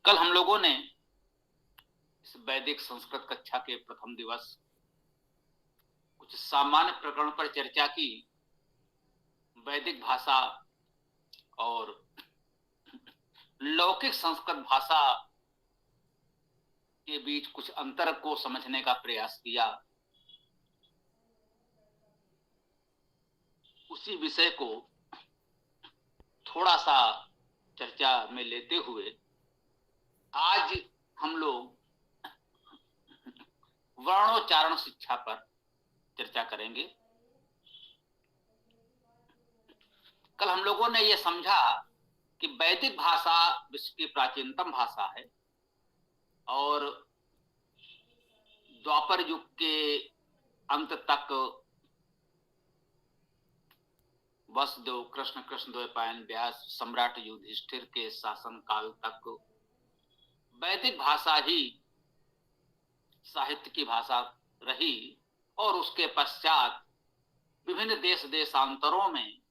कल हम लोगों ने इस वैदिक संस्कृत कक्षा के प्रथम दिवस कुछ सामान्य प्रकरण पर चर्चा की। वैदिक भाषा और लौकिक संस्कृत भाषा के बीच कुछ अंतर को समझने का प्रयास किया। उसी विषय को थोड़ा सा चर्चा में लेते हुए आज हम लोग वर्णोच्चारण शिक्षा पर चर्चा करेंगे। कल हम लोगों ने यह समझा कि वैदिक भाषा विश्व की प्राचीनतम भाषा है और द्वापर युग के अंत तक वसुदेव कृष्णद्वैपायन व्यास सम्राट युधिष्ठिर के शासन काल तक वैदिक भाषा ही साहित्य की भाषा रही और उसके पश्चात विभिन्न देश देशांतरों में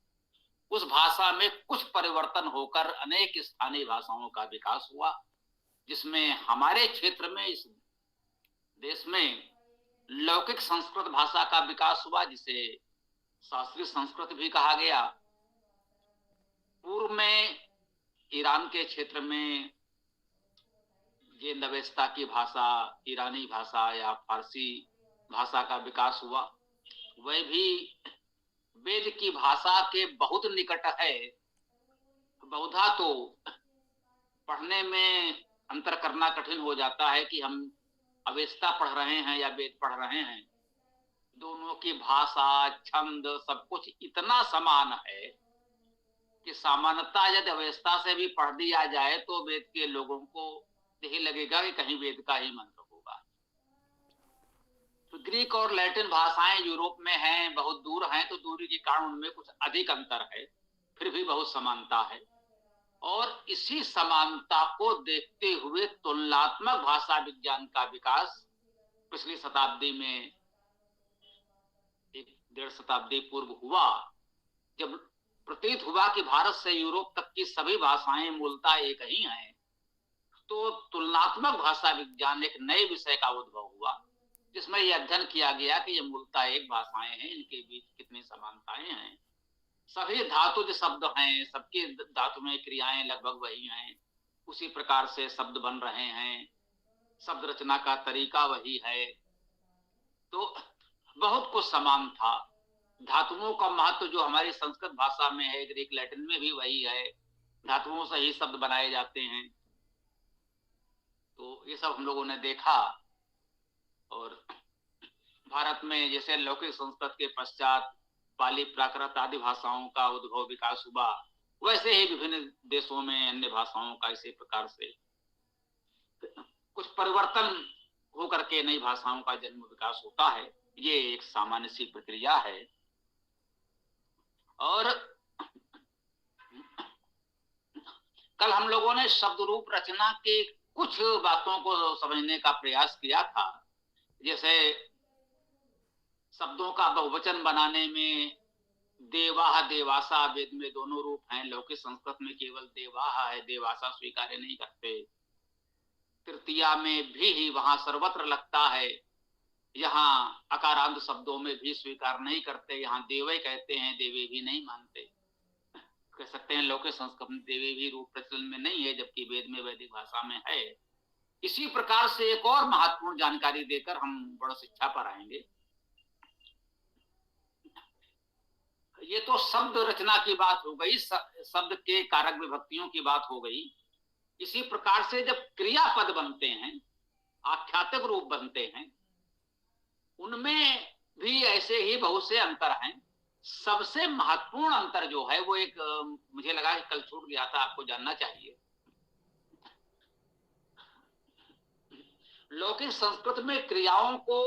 उस भाषा में कुछ परिवर्तन होकर अनेक स्थानीय भाषाओं का विकास हुआ, जिसमें हमारे क्षेत्र में इस देश में लौकिक संस्कृत भाषा का विकास हुआ, जिसे शास्त्रीय संस्कृत भी कहा गया। पूर्व में ईरान के क्षेत्र में ये नवेस्ता की भाषा, ईरानी भाषा या फारसी भाषा का विकास हुआ। वह भी वेद की भाषा के बहुत निकट है। बहुधा तो पढ़ने में अंतर करना कठिन हो जाता है कि हम अवेस्ता पढ़ रहे हैं या वेद पढ़ रहे हैं। दोनों की भाषा, छंद, सब कुछ इतना समान है कि सामान्यतः यदि अवेस्ता से भी पढ़ दिया जाए तो वेद के लोगों को यही लगेगा कि कहीं वेद का ही मंत्र होगा। तो ग्रीक और लैटिन भाषाएं यूरोप में हैं, बहुत दूर हैं, तो दूरी के कारण उनमें कुछ अधिक अंतर है, फिर भी बहुत समानता है। और इसी समानता को देखते हुए तुलनात्मक भाषा विज्ञान का विकास पिछली शताब्दी में, एक 1.5 शताब्दी पूर्व हुआ, जब प्रतीत हुआ कि भारत से यूरोप तक की सभी भाषाएं मूलतः एक ही हैं। तो तुलनात्मक भाषा विज्ञान एक नए विषय का उद्भव हुआ, जिसमें यह अध्ययन किया गया कि ये मूलतः एक भाषाएं हैं, इनके बीच कितनी समानताएं हैं। सभी धातुज शब्द हैं, सबकी धातु में क्रियाएं लगभग वही हैं, उसी प्रकार से शब्द बन रहे हैं, शब्द रचना का तरीका वही है, तो बहुत कुछ समान था। धातुओं का महत्व जो हमारी संस्कृत भाषा में है, ग्रीक लैटिन में भी वही है, धातुओं से ही शब्द बनाए जाते हैं। तो ये सब हम लोगों ने देखा। और भारत में जैसे लौकिक संस्कृत के पश्चात पाली, प्राकृत आदि भाषाओं का उद्भव विकास हुआ, वैसे ही विभिन्न देशों में अन्य भाषाओं का इसी प्रकार से कुछ परिवर्तन होकर के नई भाषाओं का जन्म विकास होता है। ये एक सामान्य सी प्रक्रिया है। और कल हम लोगों ने शब्द रूप रचना के कुछ बातों को समझने का प्रयास किया था। जैसे शब्दों का बहुवचन बनाने में देवाह, देवासा, वेद में दोनों रूप हैं, लौकिक संस्कृत में केवल देवाह है, देवासा स्वीकार नहीं करते। तृतीया में भी वहां सर्वत्र लगता है, यहाँ अकारांत शब्दों में भी स्वीकार नहीं करते, यहाँ देवे कहते हैं, देवे भी नहीं मानते। कह सकते हैं लौकिक संस्कृत में देवे भी रूप प्रचलन में नहीं है, जबकि वेद में, वैदिक भाषा में है। इसी प्रकार से एक और महत्वपूर्ण जानकारी देकर हम बड़ शिक्षा पर आएंगे। ये तो शब्द रचना की बात हो गई, शब्द के कारक विभक्तियों की बात हो गई। इसी प्रकार से जब क्रियापद बनते हैं, आख्यातिक रूप बनते हैं, उनमें भी ऐसे ही बहुत से अंतर हैं। सबसे महत्वपूर्ण अंतर जो है वो एक, मुझे लगा कि कल छूट गया था, आपको जानना चाहिए। लौकिक संस्कृत में क्रियाओं को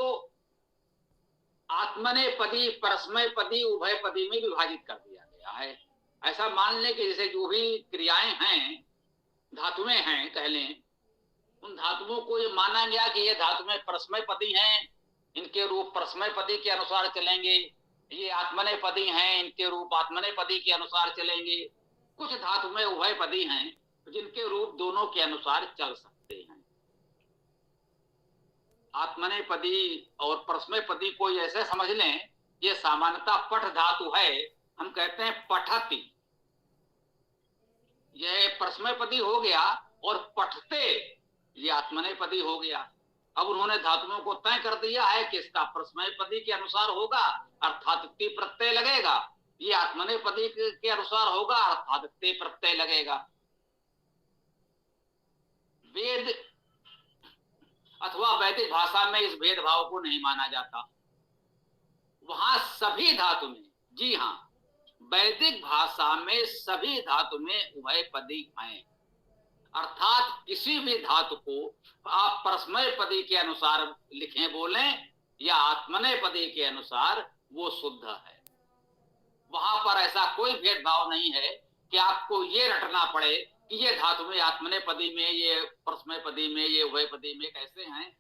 आत्मनेपदी, परस्मयपदी, उभयपदी में विभाजित कर दिया गया है। ऐसा मान लें कि जैसे जो भी क्रियाएं हैं, धातुएं हैं, कह लें, उन धातुओं को ये माना गया कि ये धातुएं परस्मयपदी हैं, इनके रूप परस्मयपदी के अनुसार चलेंगे। ये आत्मनेपदी हैं, इनके रूप आत्मनेपदी के अनुसार चलेंगे। कुछ धातुएं उभयपदी हैं, जिनके रूप दोनों दोनों के अनुसार चल सकते हैं। आत्मनेपदी और परस्मैपदी को ऐसे समझ लें, ये सामान्यतः पठ धातु है, हम कहते हैं पठती, यह परस्मैपदी हो गया, और पठते ये आत्मनेपदी हो गया। अब उन्होंने धातुओं को तय कर दिया है कि इसका परस्मैपदी के अनुसार होगा अर्थात ति प्रत्यय लगेगा, ये आत्मनेपदी के अनुसार होगा अर्थात ते प्रत्यय लगेगा। वेद अथवा वैदिक भाषा में इस भेदभाव को नहीं माना जाता। वहां सभी धातु में, जी हां, वैदिक भाषा में सभी धातु में उभयपदी हैं, अर्थात किसी भी धातु को आप परस्मैपदी के अनुसार लिखें बोलें या आत्मनेपदी के अनुसार, वो शुद्ध है। वहां पर ऐसा कोई भेदभाव नहीं है कि आपको ये रटना पड़े कि ये धातु में आत्मनेपदी में, ये परस्मैपदी में, ये उभयपदी में कैसे हैं।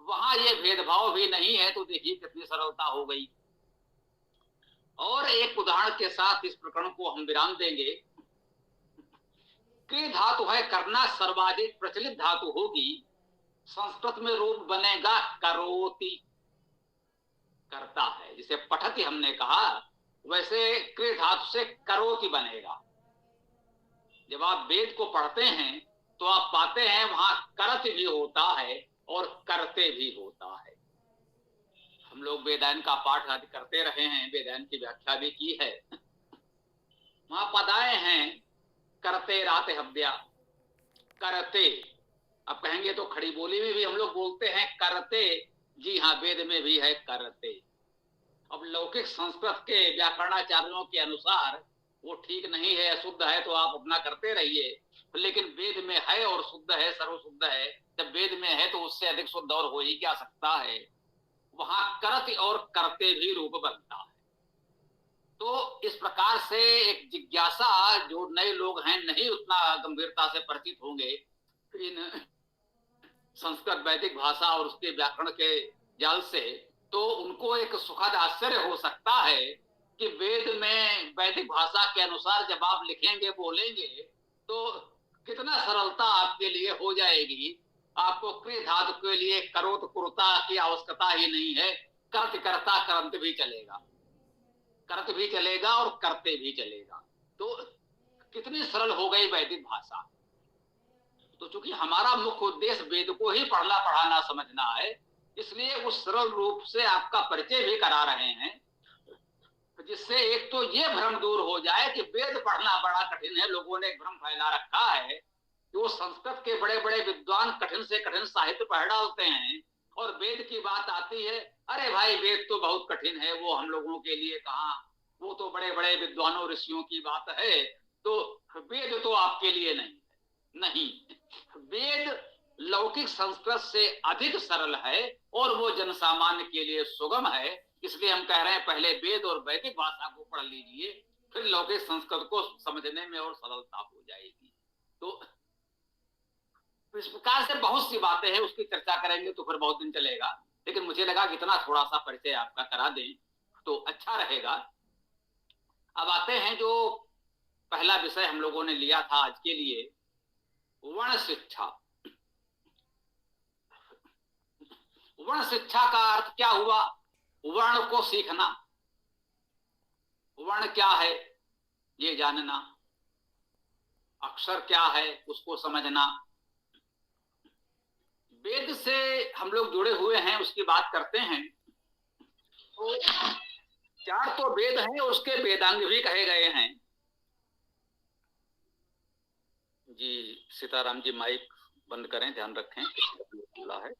वहां ये भेदभाव भी नहीं है, तो देखिए कितनी सरलता हो गई। और एक उदाहरण के साथ इस प्रकरण को हम विराम देंगे। क्रिय धातु है, करना सर्वाधिक प्रचलित धातु होगी, संस्कृत में रूप बनेगा करोति, करता है। जिसे पठति हमने कहा, वैसे क्रिय धातु से करोति बनेगा। जब आप वेद को पढ़ते हैं तो आप पाते हैं वहां करत भी होता है और करते भी होता है। हम लोग वेदायन का पाठ आदि करते रहे हैं, वेदायन की व्याख्या भी की है। वहां पदाएं हैं करते राते हव्या, करते। अब कहेंगे तो खड़ी बोली में भी हम लोग बोलते हैं करते, जी हाँ, वेद में भी है करते। अब लौकिक संस्कृत के व्याकरणाचार्यों के अनुसार वो ठीक नहीं है, अशुद्ध है, तो आप अपना करते रहिए, लेकिन वेद में है और शुद्ध है, सर्वशुद्ध है। जब वेद में है तो उससे अधिक शुद्ध और हो ही क्या सकता है। वहां करत और करते भी रूप बनता है। तो इस प्रकार से एक जिज्ञासा, जो नए लोग हैं नहीं उतना गंभीरता से परिचित होंगे इन संस्कृत वैदिक भाषा और उसके व्याकरण के जाल से, तो उनको एक सुखद आश्चर्य हो सकता है कि वेद में वैदिक भाषा के अनुसार जब आप लिखेंगे बोलेंगे तो कितना सरलता आपके लिए हो जाएगी। आपको क्रिय धातु के लिए करोत कुरता की आवश्यकता ही नहीं है, कर्त करता करंत भी चलेगा, करत भी चलेगा और करते भी चलेगा। तो कितनी सरल हो गई वैदिक भाषा। तो चूंकि हमारा मुख्य उद्देश्य वेद को ही पढ़ना पढ़ाना समझना है, इसलिए उस सरल रूप से आपका परिचय भी करा रहे हैं, जिससे एक तो ये भ्रम दूर हो जाए कि वेद पढ़ना बड़ा कठिन है। लोगों ने एक भ्रम फैला रखा है कि वो संस्कृत के बड़े बड़े विद्वान कठिन से कठिन साहित्य पढ़ डालते हैं, और वेद की बात आती है, अरे भाई वेद तो बहुत कठिन है, वो हम लोगों के लिए कहाँ, वो तो बड़े बड़े विद्वानों ऋषियों की बात है, तो वेद तो आपके लिए नहीं है। नहीं, वेद लौकिक संस्कृत से अधिक सरल है और वो जनसामान्य के लिए सुगम है। इसलिए हम कह रहे हैं पहले वेद और वैदिक भाषा को पढ़ लीजिए, फिर लौकिक संस्कृत को समझने में और सरलता हो जाएगी। तो इस प्रकार से बहुत सी बातें हैं, उसकी चर्चा करेंगे तो फिर बहुत दिन चलेगा, लेकिन मुझे लगा कि इतना थोड़ा सा परिचय आपका करा दें तो अच्छा रहेगा। अब आते हैं जो पहला विषय हम लोगों ने लिया था आज के लिए, वर्ण शिक्षा। वर्ण शिक्षा का अर्थ क्या हुआ? वर्ण को सीखना, वर्ण क्या है ये जानना, अक्षर क्या है उसको समझना। वेद से हम लोग जुड़े हुए हैं, उसकी बात करते हैं। तो 4 तो वेद हैं, उसके वेदांग भी कहे गए हैं। जी सीताराम जी माइक बंद करें, ध्यान रखें, खुला है।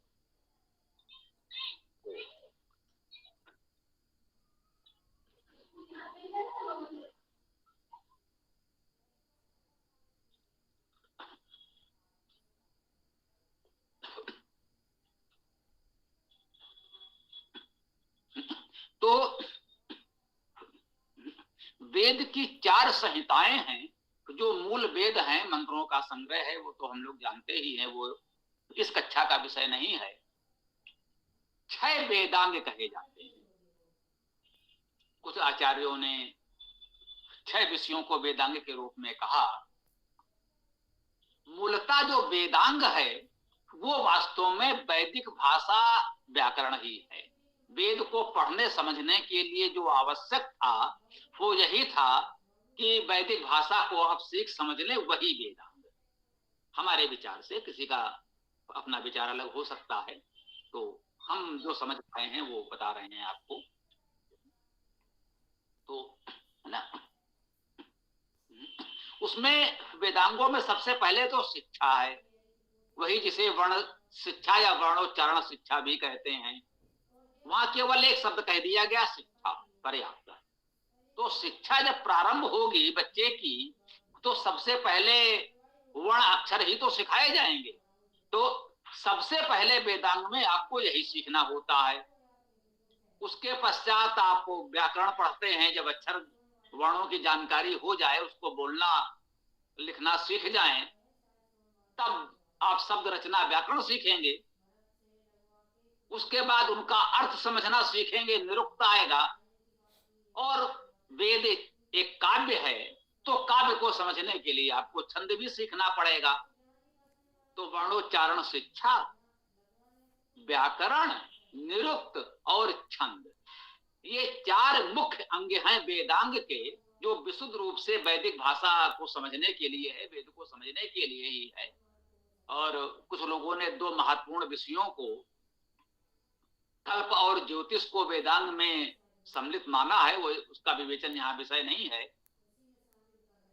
तो वेद की 4 संहिताएं हैं, जो मूल वेद हैं, मंत्रों का संग्रह है, वो तो हम लोग जानते ही हैं, वो इस कक्षा का विषय नहीं है। 6 वेदांग कहे जाते हैं। कुछ आचार्यों ने 6 विषयों को वेदांग के रूप में कहा। जो वेदांग है वो वास्तव में वैदिक भाषा व्याकरण ही है। वेद को पढ़ने समझने के लिए जो आवश्यक था वो यही था कि वैदिक भाषा को आप सीख समझ लें, वही वेदांग। हमारे विचार से, किसी का अपना विचार अलग हो सकता है, तो हम जो समझ पाए हैं वो बता रहे हैं आपको। तो ना, उसमें वेदांगों में सबसे पहले तो शिक्षा है, वही जिसे वर्ण शिक्षा या वर्णोच्चारण शिक्षा भी कहते हैं। वहां केवल एक शब्द कह दिया गया, शिक्षा, पर्याप्त है। तो शिक्षा जब प्रारंभ होगी बच्चे की, तो सबसे पहले वर्ण अक्षर ही तो सिखाए जाएंगे। तो सबसे पहले वेदांग में आपको यही सीखना होता है। उसके पश्चात आप व्याकरण पढ़ते हैं। जब अक्षर वर्णों की जानकारी हो जाए, उसको बोलना लिखना सीख जाएं, तब आप शब्द रचना व्याकरण सीखेंगे। उसके बाद उनका अर्थ समझना सीखेंगे, निरुक्त आएगा। और वेद एक काव्य है, तो काव्य को समझने के लिए आपको छंद भी सीखना पड़ेगा। तो वर्णोच्चारण शिक्षा, व्याकरण, निरुक्त और छंद, ये चार मुख्य अंग हैं वेदांग के, जो विशुद्ध रूप से वैदिक भाषा को समझने के लिए है, वेद को समझने के लिए ही है। और कुछ लोगों ने दो महत्वपूर्ण विषयों को, कल्प और ज्योतिष को वेदांग में सम्मिलित माना है। वो उसका विवेचन यहाँ विषय नहीं है।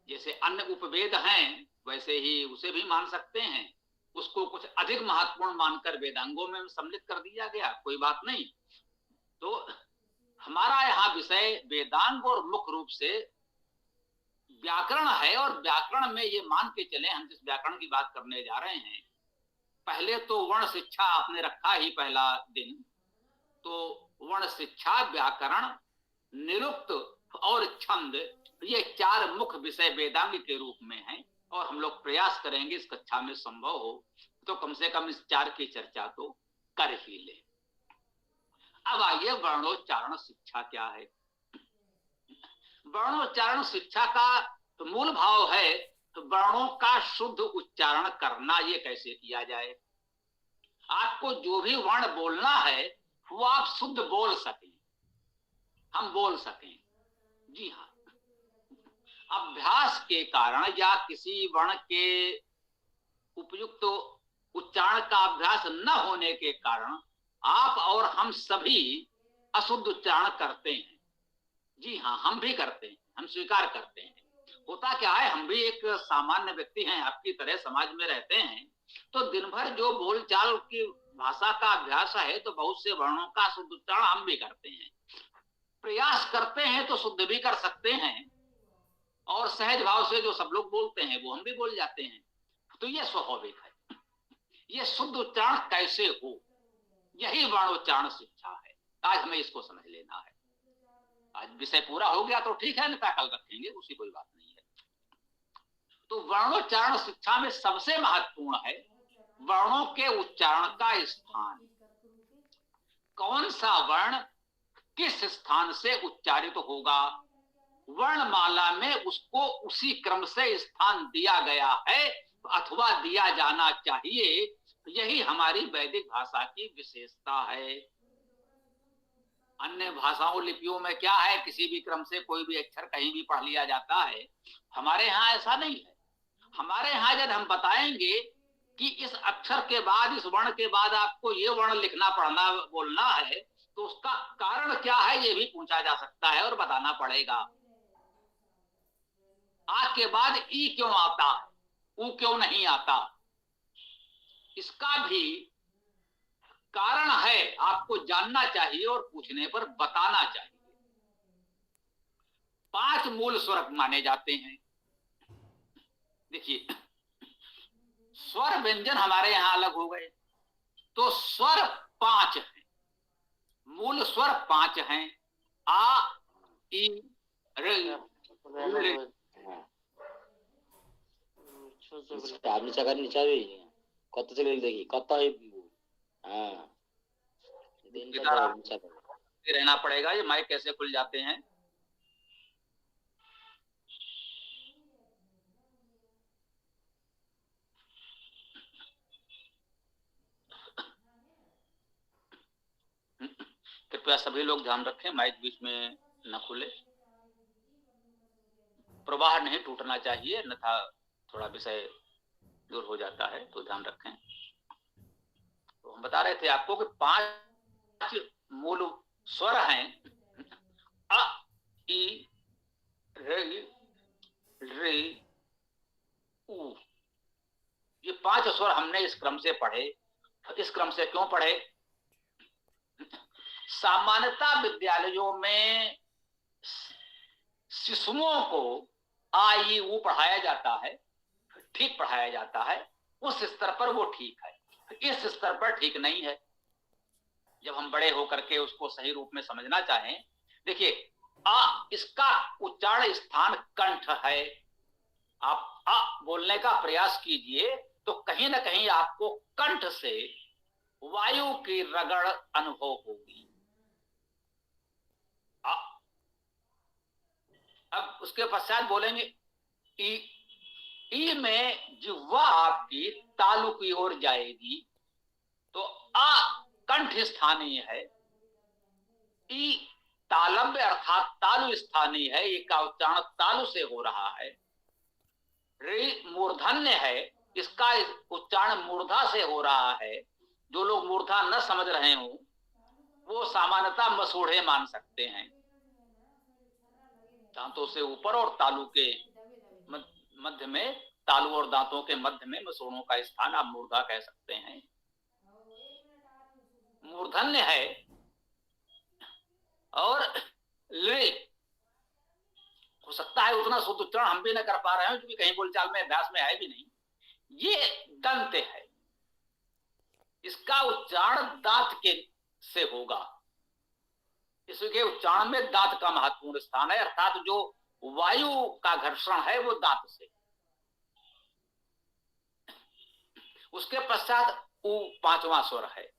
जैसे अन्य उपवेद हैं, वैसे ही उसे भी मान सकते हैं। उसको कुछ अधिक महत्वपूर्ण मानकर वेदांगों में सम्मिलित कर दिया गया, कोई बात नहीं। तो हमारा यहाँ विषय वेदांग और मुख्य रूप से व्याकरण है। और व्याकरण में ये मान के चले, हम जिस व्याकरण की बात करने जा रहे हैं, पहले तो वर्ण शिक्षा आपने रखा ही पहला दिन। तो वर्ण शिक्षा, व्याकरण, निरुक्त और छंद, ये चार मुख्य विषय वेदांग के रूप में हैं। और हम लोग प्रयास करेंगे इस कक्षा में संभव हो तो कम से कम इस चार की चर्चा तो कर ही ले। अब आइए, वर्णोच्चारण शिक्षा क्या है। वर्णोच्चारण शिक्षा का तो मूल भाव है तो वर्णों का शुद्ध उच्चारण करना। ये कैसे किया जाए? आपको जो भी वर्ण बोलना है वो आप शुद्ध बोल सकें, हम बोल सकें। जी हाँ, अभ्यास के कारण या किसी वर्ण के उपयुक्त उच्चारण का अभ्यास न होने के कारण आप और हम सभी अशुद्ध उच्चारण करते हैं। जी हाँ, हम भी करते हैं, हम स्वीकार करते हैं। होता क्या है, हम भी एक सामान्य व्यक्ति हैं, आपकी तरह समाज में रहते हैं। तो दिन भर जो बोलचाल की भाषा का अभ्यास है, तो बहुत से वर्णों का शुद्ध उच्चारण हम भी करते हैं। प्रयास करते हैं तो शुद्ध भी कर सकते हैं, और सहज भाव से जो सब लोग बोलते हैं वो हम भी बोल जाते हैं। तो ये स्वाभाविक है। ये शुद्ध उच्चारण कैसे हो, यही वर्णोच्चारण शिक्षा है। आज हमें इसको समझ लेना है। आज विषय पूरा हो गया तो ठीक है, नहीं कल रखेंगे, उसी कोई बात नहीं है। तो वर्णोच्चारण शिक्षा में सबसे महत्वपूर्ण है वर्णों के उच्चारण का स्थान। कौन सा वर्ण किस स्थान से उच्चारित होगा, वर्णमाला में उसको उसी क्रम से स्थान दिया गया है अथवा दिया जाना चाहिए। यही हमारी वैदिक भाषा की विशेषता है। अन्य भाषाओं लिपियों में क्या है, किसी भी क्रम से कोई भी अक्षर कहीं भी पढ़ लिया जाता है। हमारे यहाँ ऐसा नहीं है। हमारे यहाँ जब हम बताएंगे कि इस अक्षर के बाद, इस वर्ण के बाद आपको ये वर्ण लिखना, पढ़ना, बोलना है, तो उसका कारण क्या है ये भी पूछा जा सकता है और बताना पड़ेगा। आ के बाद ई क्यों आता, ऊ क्यों नहीं आता, इसका भी कारण है, आपको जानना चाहिए और पूछने पर बताना चाहिए। 5 मूल स्वर माने जाते हैं। देखिए, स्वर व्यंजन हमारे यहां अलग हो गए, तो स्वर 5 हैं, मूल स्वर 5 हैं। आ, ई, रे, कत चले देखी कत रहना पड़ेगा। ये माइक कैसे खुल जाते हैं? कृपया सभी लोग ध्यान रखें, माइक बीच में न खुले, प्रवाह नहीं टूटना चाहिए, अन्यथा थोड़ा विषय दूर हो जाता है, तो ध्यान रखें। तो हम बता रहे थे आपको कि 5 मूल स्वर हैं, अ, ई, रे, रे, उ। ये 5 स्वर हमने इस क्रम से पढ़े। इस क्रम से क्यों पढ़े? सामान्यतः विद्यालयों में शिशुओं को आ ई उ पढ़ाया जाता है, ठीक पढ़ाया जाता है, उस स्तर पर वो ठीक है, इस स्तर पर ठीक नहीं है। जब हम बड़े होकर के उसको सही रूप में समझना चाहें, देखिए आ, इसका उच्चारण स्थान कंठ है। आप आ बोलने का प्रयास कीजिए तो कहीं ना कहीं आपको कंठ से वायु की रगड़ अनुभव होगी। अब उसके पश्चात बोलेंगे ई। ई में जिह्वा आपकी तालु की ओर जाएगी, तो आ कंठ स्थानीय है, ई तालव्य अर्थात तालु स्थानीय है, ये का उच्चारण तालु से हो रहा है। रे मूर्धन्य है, इसका उच्चारण मूर्धा से हो रहा है। जो लोग मूर्धा न समझ रहे हो वो सामान्यतः मसूढ़े मान सकते हैं। दांतों से ऊपर और तालु के मध्य में, तालु और दांतों के मध्य में मसूड़ों का स्थान आप मूर्धा कह सकते हैं। मूर्धन्य है। और ले, हो सकता है उतना शुद्ध उच्चारण हम भी न कर पा रहे हैं क्योंकि कहीं बोलचाल में अभ्यास में है भी नहीं। ये दंत है, इसका उच्चारण दांत के से होगा। इसके उच्चारण में दांत का महत्वपूर्ण स्थान है, अर्थात जो वायु का घर्षण है वो दांत से। उसके पश्चात उ 5वां स्वर है,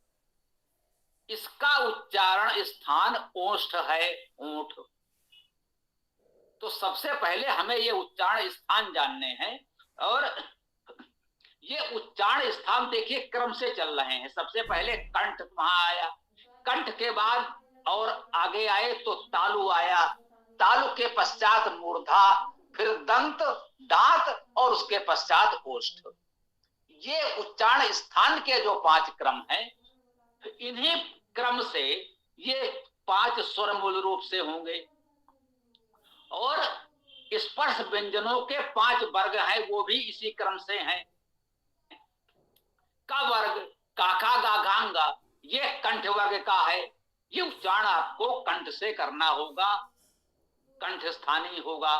इसका उच्चारण स्थान ओष्ठ है, ओठ। तो सबसे पहले हमें ये उच्चारण स्थान जानने हैं, और ये उच्चारण स्थान देखिए क्रम से चल रहे हैं। सबसे पहले कंठ वहां आया, कंठ के बाद और आगे आए तो तालु आया, तालु के पश्चात मूर्धा, फिर दंत, दांत, और उसके पश्चात ओष्ठ। ये उच्चारण स्थान के जो 5 क्रम हैं, इन्हीं क्रम से ये 5 स्वर मूल रूप से होंगे। और स्पर्श व्यंजनों के 5 वर्ग हैं, वो भी इसी क्रम से हैं। का वर्ग काका गाघांगा, ये कंठ वर्ग का है। ये उच्चारण आपको कंठ से करना होगा, कंठ स्थानीय होगा।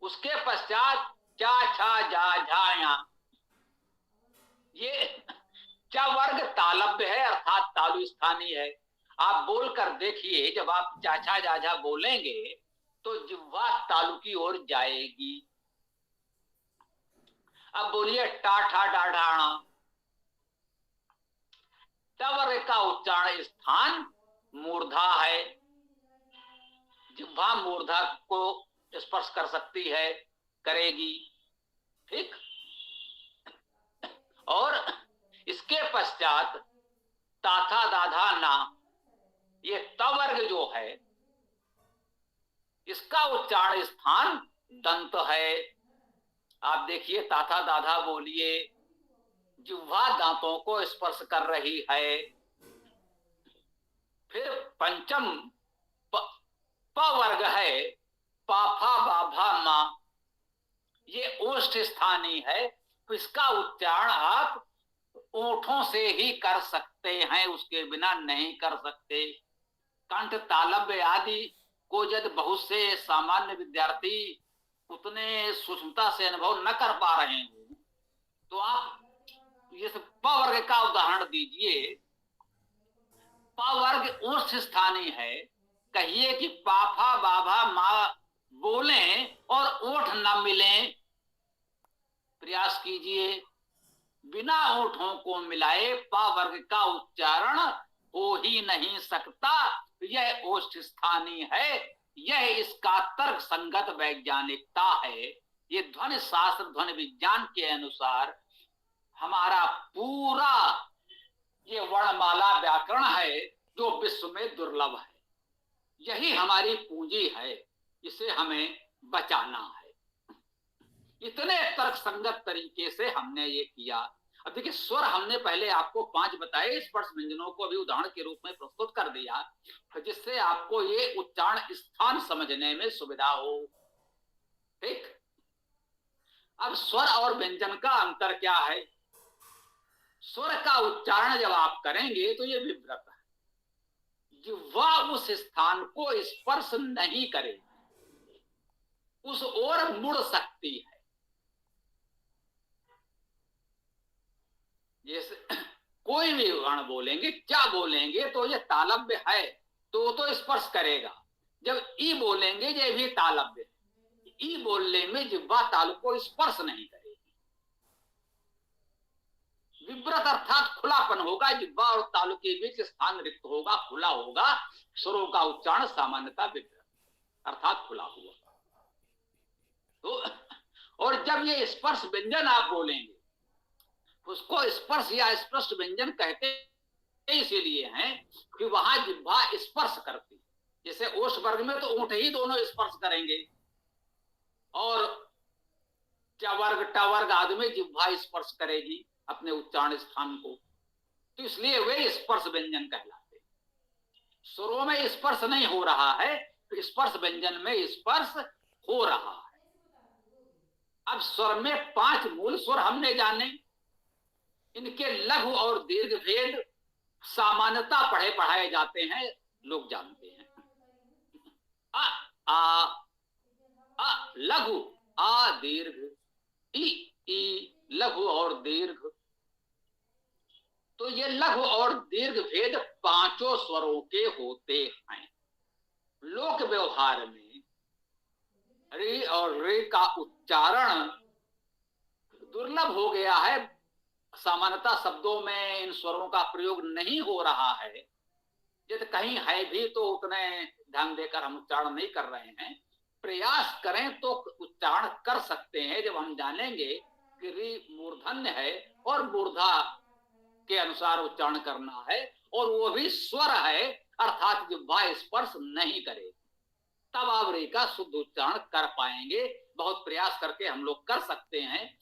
उसके पश्चात चा छा जा झाया, ये चा वर्ग तालव्य है, अर्थात तालु स्थानीय है। आप बोलकर देखिए, जब आप चाचा जाझा बोलेंगे तो जिह्वा तालु की ओर जाएगी। अब बोलिए टाठा डाढ़ाणा, टवर्ग का उच्चारण स्थान मूर्धा है, जिह्वा मूर्धा को स्पर्श कर सकती है, करेगी, ठीक। और इसके पश्चात ताथा दाधा ना, ये तवर्ग जो है इसका उच्चारण स्थान दंत है। आप देखिए ताथा दाधा बोलिए, जिह्वा दांतों को स्पर्श कर रही है। फिर पंचम प वर्ग है, पाफा बाभा मा, ये ओष्ठ स्थानीय है, तो इसका उच्चारण आप ओठों से ही कर सकते हैं, उसके बिना नहीं कर सकते। कंठ तालव्य आदि को यदि बहुत से सामान्य विद्यार्थी उतने सूक्ष्मता से अनुभव न कर पा रहे हो तो आप जैसे प वर्ग का उदाहरण दीजिए। प वर्ग ओष्ठ स्थानीय है, कहिए कि पाफा बाभा माँ बोलें और ओठ न मिलें, प्रयास कीजिए। बिना ओठों को मिलाए प वर्ग का उच्चारण हो ही नहीं सकता। यह ओष्ठ स्थानीय है, यह इसका तर्क संगत वैज्ञानिकता है। ये ध्वनि शास्त्र, ध्वनि विज्ञान के अनुसार हमारा पूरा ये वर्णमाला व्याकरण है, जो विश्व में दुर्लभ है। यही हमारी पूंजी है, इसे हमें बचाना है। इतने तर्क संगत तरीके से हमने ये किया। अब देखिए, स्वर हमने पहले आपको 5 बताए, स्पर्श व्यंजनों को भी उदाहरण के रूप में प्रस्तुत कर दिया, जिससे आपको ये उच्चारण स्थान समझने में सुविधा हो। ठीक। अब स्वर और व्यंजन का अंतर क्या है? स्वर का उच्चारण जब आप करेंगे तो ये विव्रत है, जिह्वा उस स्थान को स्पर्श नहीं करेगी, उस ओर मुड़ सकती है। जैसे कोई भी वर्ण बोलेंगे, क्या बोलेंगे, तो ये तालव्य है तो स्पर्श करेगा। जब ई बोलेंगे ये भी तालव्य है, ई बोलने में जिह्वा तालु को स्पर्श नहीं करेगी। विव्रत अर्थात खुलापन होगा, जिह्वा और तालु के बीच स्थान रिक्त होगा, खुला होगा। स्वरों का उच्चारण सामान्यतः विव्रत अर्थात खुला हुआ। तो और जब ये स्पर्श व्यंजन आप बोलेंगे, उसको स्पर्श या स्पष्ट व्यंजन कहते इसीलिए हैं कि वहां जिह्वा स्पर्श करती। जैसे ओष्ठ वर्ग में तो ऊंट ही दोनों स्पर्श करेंगे, और चवर्ग टवर्ग आदि में जिह्वा स्पर्श करेगी अपने उच्चारण स्थान को, तो इसलिए वे स्पर्श व्यंजन कहलाते। स्वरों में स्पर्श नहीं हो रहा है, तो स्पर्श व्यंजन में स्पर्श हो रहा है। अब स्वर में 5 मूल स्वर हमने जाने, इनके लघु और दीर्घ भेद सामान्यतः पढ़े पढ़ाए जाते हैं, लोग जानते हैं। अ आ अ लघु, आ दीर्घ, ई लघु और दीर्घ। तो ये लघु और दीर्घ भेद 5 स्वरों के होते हैं। लोक व्यवहार में रे और रे का उच्चारण दुर्लभ हो गया है। सामान्यतः शब्दों में इन स्वरों का प्रयोग नहीं हो रहा है, यदि कहीं है भी तो उतने ध्यान देकर हम उच्चारण नहीं कर रहे हैं। प्रयास करें तो उच्चारण कर सकते हैं, जब हम जानेंगे कि री मूर्धन्य है और मूर्धा के अनुसार उच्चारण करना है, और वो भी स्वर है अर्थात जिह्वा स्पर्श नहीं करेगी, तब आप री का शुद्ध उच्चारण कर पाएंगे। बहुत प्रयास करके हम लोग कर सकते हैं,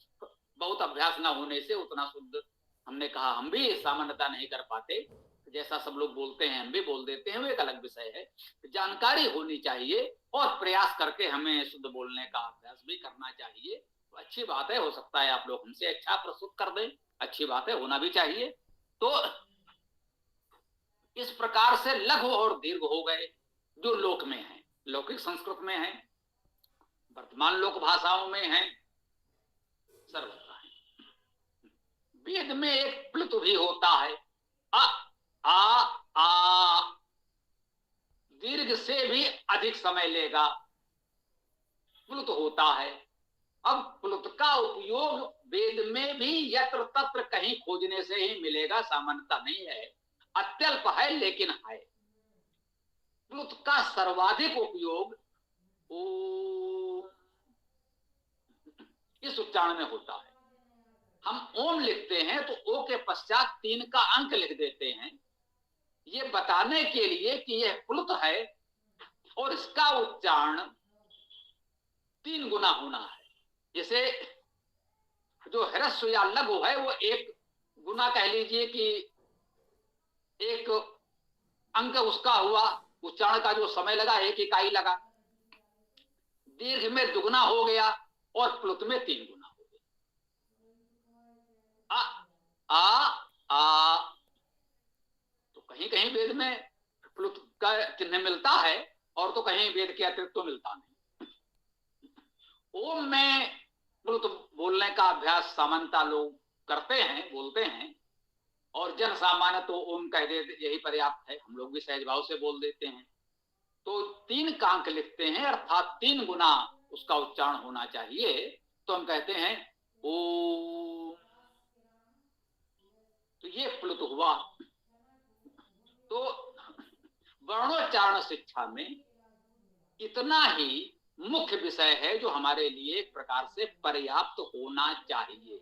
बहुत अभ्यास ना होने से उतना शुद्ध, हमने कहा हम भी सामान्यता नहीं कर पाते, जैसा सब लोग बोलते हैं हम भी बोल देते हैं, वो एक अलग विषय है। जानकारी होनी चाहिए और प्रयास करके हमें शुद्ध बोलने का अभ्यास भी करना चाहिए। तो अच्छी बात है, हो सकता है आप लोग हमसे अच्छा प्रस्तुत कर दें, अच्छी बात है, होना भी चाहिए। तो इस प्रकार से लघु और दीर्घ हो गए जो लोक में है, लौकिक संस्कृत में है, वर्तमान लोक भाषाओं में है, सर्वत्र है। वेद में एक प्लुत भी होता है, आ दीर्घ से भी अधिक समय लेगा, प्लुत होता है। अब प्लुत का उपयोग वेद में भी यत्र तत्र कहीं खोजने से ही मिलेगा, सामान्यता नहीं है, अत्यल्प है लेकिन है। प्लुत का सर्वाधिक उपयोग इस उच्चारण में होता है। हम ओम लिखते हैं तो ओ के पश्चात 3 का अंक लिख देते हैं, ये बताने के लिए कि यह प्लुत है और इसका उच्चारण 3 गुना होना है। जैसे जो ह्रस्व या लघु है वो 1 गुना कह लीजिए कि 1 अंक उसका हुआ, उच्चारण का जो समय लगा 1 इकाई लगा। दीर्घ में दुगुना हो गया और प्लुत में 3 गुना हो गया। आ तो कहीं कहीं वेद में प्लुत का चिन्ह मिलता है और तो कहीं वेद के अतिरिक्त तो मिलता नहीं। ओम में प्लुत बोलने का अभ्यास सामान्यतः लोग करते हैं, बोलते हैं, और जन सामान्य तो ओम कह देते, यही पर्याप्त है, हम लोग भी सहज भाव से बोल देते हैं। तो 3 का अंक लिखते हैं अर्थात 3 गुना उसका उच्चारण होना चाहिए, तो हम कहते हैं ओ। तो ये प्लुत हुआ। तो वर्णोच्चारण शिक्षा में इतना ही मुख्य विषय है जो हमारे लिए एक प्रकार से पर्याप्त होना चाहिए।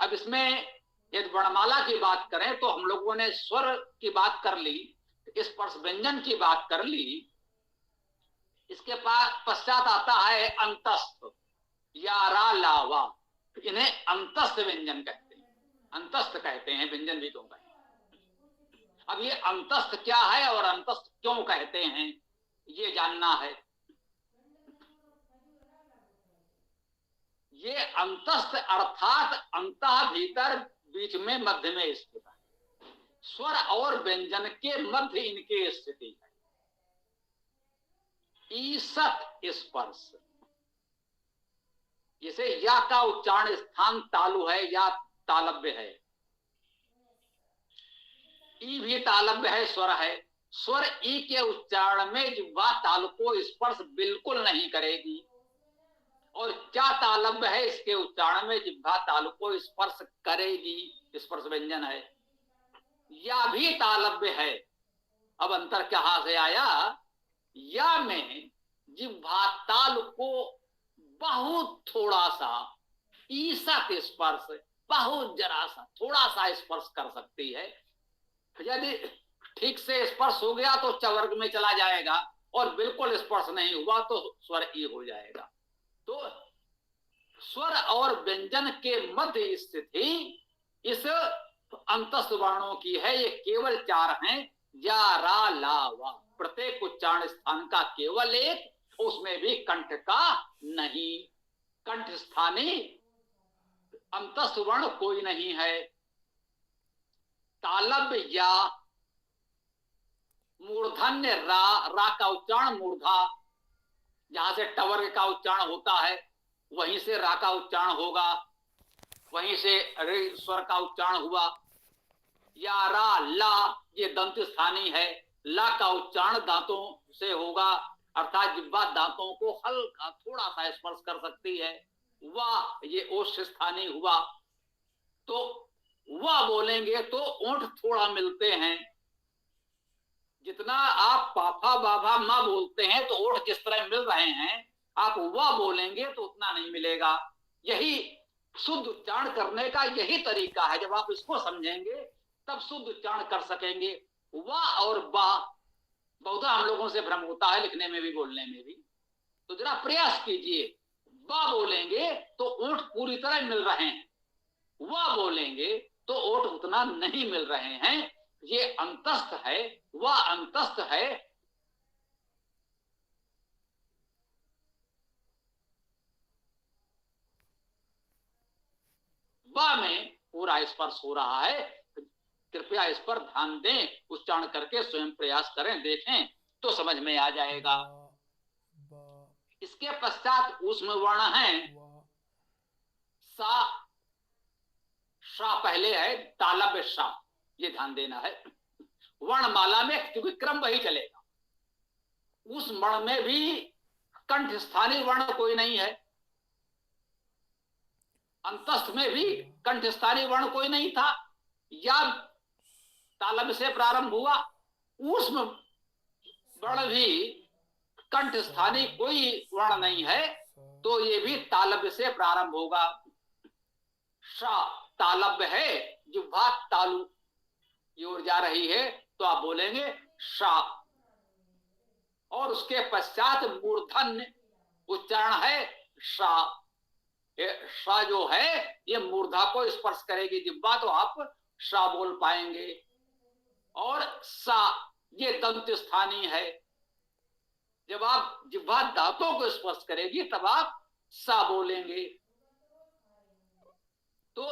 अब इसमें यदि वर्णमाला की बात करें तो हम लोगों ने स्वर की बात कर ली, स्पर्श व्यंजन की बात कर ली। इसके पश्चात आता है अंतस्थ या रा लावा। इन्हें अंतस्थ व्यंजन कहते हैं, अंतस्थ कहते हैं, व्यंजन भी क्यों कहते हैं। अब ये अंतस्थ क्या है और अंतस्थ क्यों कहते हैं, ये जानना है। ये अंतस्थ अर्थात अंतः भीतर, बीच में, मध्य में स्थित है। स्वर और व्यंजन के मध्य इनकी स्थिति है। ईसत स्पर्श, जैसे या का उच्चारण स्थान तालु है या तालव्य है, ई भी तालव्य है, स्वर है। स्वर ई के उच्चारण में जिह्वा तालु को स्पर्श बिल्कुल नहीं करेगी, और क्या तालव्य है, इसके उच्चारण में जिह्वा तालु को स्पर्श करेगी, स्पर्श व्यंजन है। या भी तालव्य है। अब अंतर कहां से आया, या में जिह्वा तालु को बहुत थोड़ा सा ईसत स्पर्श, बहुत जरा सा थोड़ा सा स्पर्श कर सकती है। यदि ठीक से स्पर्श हो गया तो चवर्ग में चला जाएगा, और बिल्कुल स्पर्श नहीं हुआ तो स्वर ई हो जाएगा। तो स्वर और व्यंजन के मध्य स्थिति इस अंतस्थ वर्णों की है। ये केवल 4 हैं, या रा ला वा। प्रत्येक उच्चारण स्थान का केवल एक, उसमें भी कंठ का नहीं। कंठ स्थानी अंतस्थ वर्ण कोई नहीं है। तालव्य या, मूर्धन्य रा, रा का उच्चारण मूर्धा, जहां से टवर्ग का उच्चारण होता है वहीं से रा का उच्चारण होगा, वहीं से रे स्वर का उच्चारण हुआ। या रा ला, ये दंत स्थानी है। ला का उच्चारण दांतों से होगा, अर्थात जिह्वा दांतों को हल्का थोड़ा सा स्पर्श कर सकती है। वाह, ये ओष्ठ स्थानी हुआ। तो वाह बोलेंगे तो ओंठ थोड़ा मिलते हैं। जितना आप पाफा बाभा मां बोलते हैं तो ओठ जिस तरह मिल रहे हैं, आप वाह बोलेंगे तो उतना नहीं मिलेगा। यही शुद्ध उच्चारण करने का यही तरीका है। जब आप इसको समझेंगे तब शुद्ध उच्चारण कर सकेंगे। वाह और वाह बहुत हम लोगों से भ्रम होता है, लिखने में भी बोलने में भी। तो जरा प्रयास कीजिए, वाह बोलेंगे तो ओठ पूरी तरह मिल रहे हैं, वाह बोलेंगे तो ओठ उतना नहीं मिल रहे हैं। ये अंतस्थ है, वह अंतस्थ है। वाह में पूरा स्पर्श हो रहा है। कृपया इस पर ध्यान दें, उच्चारण करके स्वयं प्रयास करें, देखें तो समझ में आ जाएगा। इसके पश्चात ऊष्म वर्ण है। सा, शा पहले है, तालव्य शा, ये ध्यान देना है। वर्णमाला में क्योंकि क्रम वही चलेगा। उस वर्ण में भी कंठ स्थानीय वर्ण कोई नहीं है, अंतस्थ में भी कंठ स्थानीय वर्ण कोई नहीं था। या तालव्य से प्रारंभ हुआ, ऊष्म वर्ण भी कंठ स्थानीय कोई वर्ण नहीं है, तो ये भी तालव्य से प्रारंभ होगा। शा तालव्य है, जिह्वा तालु की ओर जा रही है, तो आप बोलेंगे शा। और उसके पश्चात मूर्धन्य उच्चारण है शा। शा जो है ये मूर्धा को स्पर्श करेगी जिह्वा, तो आप शा बोल पाएंगे। और सा ये दंत स्थानीय है। जब आप जिह्वा दांतों को स्पर्श करेगी तब आप सा बोलेंगे। तो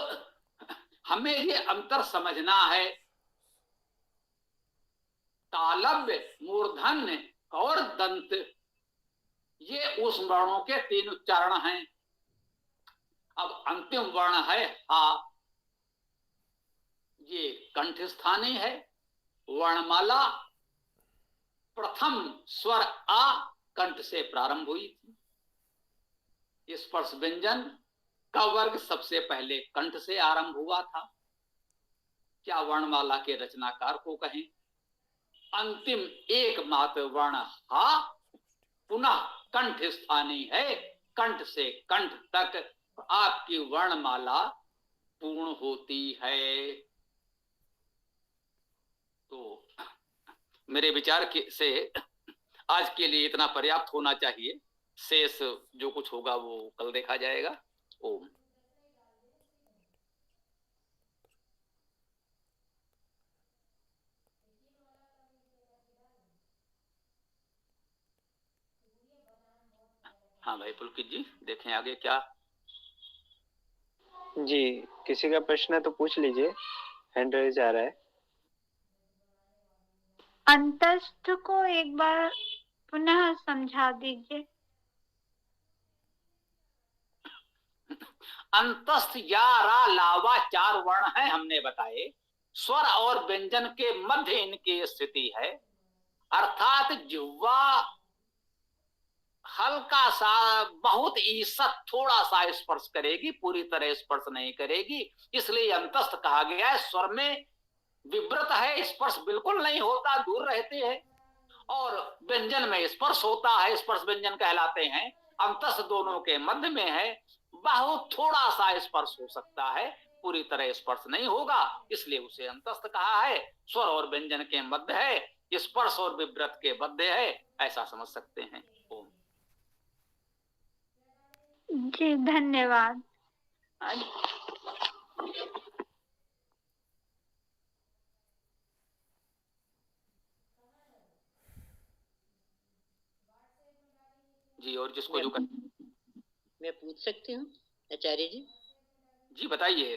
हमें ये अंतर समझना है। तालव्य, मूर्धन्य और दंत, ये उस वर्णों के 3 उच्चारण हैं। अब अंतिम वर्ण है हा। ये कंठ स्थानीय है। वर्णमाला प्रथम स्वर आ कंठ से प्रारंभ हुई थी। स्पर्श व्यंजन का वर्ग सबसे पहले कंठ से आरंभ हुआ था। क्या वर्णमाला के रचनाकार को कहें। अंतिम एकमात्र वर्ण हा पुनः कंठ स्थानीय है। कंठ से कंठ तक आपकी वर्णमाला पूर्ण होती है। तो मेरे विचार के से आज के लिए इतना पर्याप्त होना चाहिए। शेष जो कुछ होगा वो कल देखा जाएगा। ओम। हाँ भाई पुलकित जी, देखें आगे क्या। जी, किसी का प्रश्न है तो पूछ लीजिए, हैंड रेज आ रहा है। अंतस्थ को एक बार पुनः समझा दीजिए। अंतस्थ या रा लावा 4 वर्ण हैं हमने बताए। स्वर और व्यंजन के मध्य इनकी स्थिति है, अर्थात जिह्वा हल्का सा, बहुत ईसत थोड़ा सा स्पर्श करेगी, पूरी तरह स्पर्श नहीं करेगी, इसलिए अंतस्थ कहा गया है। स्वर में विव्रत है, स्पर्श बिल्कुल नहीं होता, दूर रहते हैं, और व्यंजन में स्पर्श होता है, स्पर्श व्यंजन कहलाते हैं। अंतस्थ दोनों के मध्य में है, बहुत थोड़ा सा स्पर्श हो सकता है, पूरी तरह स्पर्श नहीं होगा, इसलिए उसे अंतस्थ कहा है। स्वर और व्यंजन के मध्य है, स्पर्श और विव्रत के मध्य है, ऐसा समझ सकते हैं। ओम। जी धन्यवाद। जी, और जिसको जो मैं पूछ सकती हूँ आचार्य जी? जी बताइए।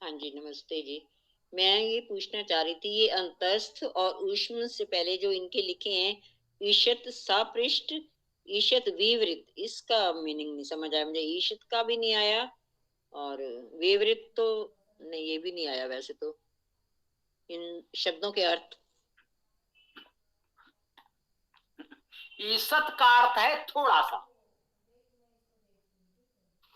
हाँ जी, नमस्ते जी। मैं ये पूछना चाह रही थी, ये अंतस्थ और ऊष्म से पहले जो इनके लिखे हैं, ईशत सापृष्ठ, ईशत विवृत, इसका मीनिंग नहीं समझ आया मुझे। ईशत का भी नहीं आया और विवृत तो नहीं, ये भी नहीं आया वैसे तो। इन शब्दों के अर्थ। ईसत का अर्थ है थोड़ा सा,